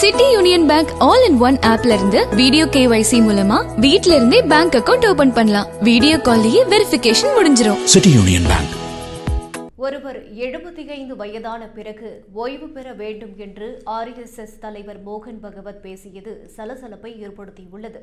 City union bank all in one ஆப்ல இருந்து video KYC மூலமா வீட்ல இருந்தே பேங்க் அக்கவுண்ட் ஓபன் பண்ணலாம். வீடியோ கால்லயே வெரிஃபிகேஷன் முடிஞ்சிரும். City union bank. ஒருவர் 75 வயதான பிறகு ஓய்வு பெற வேண்டும் என்று RSS தலைவர் மோகன் பகவத் பேசியது சலசலப்பை ஏற்படுத்தியுள்ளது.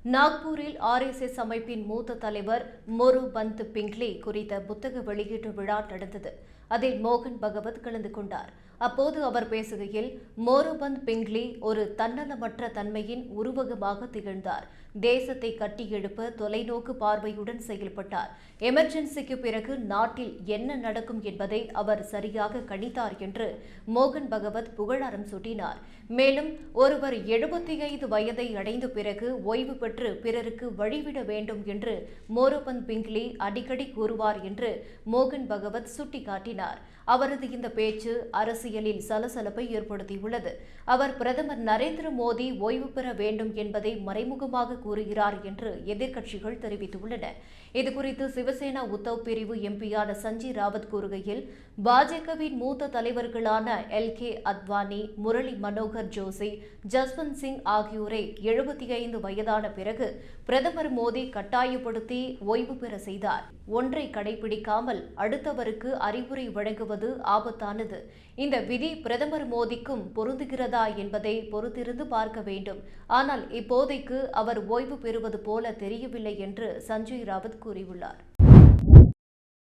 நாக்பூரில் RSS அமைப்பின் மூத்த தலைவர் மோரு பந்த் பிங்க்லி குறித்த புத்தக வெளியீட்டு விழா நடந்தது. அதில் மோகன் பகவத் கலந்து கொண்டார். அப்போது அவர் பேசுகையில், மோருபந்த் பிங்க்லி ஒரு தன்னலமற்ற தன்மையின் உருவகமாக திகழ்ந்தார். தேசத்தை கட்டியெழுப்ப தொலைநோக்கு பார்வையுடன் செயல்பட்டார். எமர்ஜென்சிக்கு பிறகு நாட்டில் என்ன நடக்கும் என்பதை அவர் சரியாக கணித்தார் என்று மோகன் பகவத் புகழாரம் சூட்டினார். மேலும் ஒருவர் 75 வயதை அடைந்த பிறகு ஓய்வு பெற்று பிறருக்கு வழிவிட வேண்டும் என்று மோருபந்த் பிங்க்லி அடிக்கடி கூறுவார் என்று மோகன் பகவத் சுட்டிக்காட்டினார். அவரது இந்த பேச்சு அரசியலில் சலசலப்பை ஏற்படுத்தியுள்ளது. அவர் பிரதமர் நரேந்திர மோடி ஓய்வு பெற வேண்டும் என்பதை மறைமுகமாக கூறுகிறார் என்று எதிர்க்கட்சிகள் தெரிவித்துள்ளன. இதுகுறித்து சிவசேனா உத்தவ் பிரிவு எம்பியான சஞ்சய் ராவத் கூறுகையில், பாஜகவின் மூத்த தலைவர்களான LK அத்வானி, முரளி மனோகர் ஜோஷி, ஜஸ்வந்த் சிங் ஆகியோரை 75 வயதான பிறகு பிரதமர் மோடி கட்டாயப்படுத்தி ஓய்வு பெற செய்தார். ஒன்றை கடைபிடிக்காமல் அடுத்தவருக்கு அறிவுரை வழங்குவது ஆபத்தானது. இந்த விதி பிரதமர் மோடிக்கும் பொருந்துகிறதா என்பதை பொறுத்திருந்து பார்க்க வேண்டும். ஆனால் இப்போதைக்கு அவர் ஓய்வு பெறுவது போல தெரியவில்லை என்று சஞ்சய் ராவத் கூறியுள்ளார்.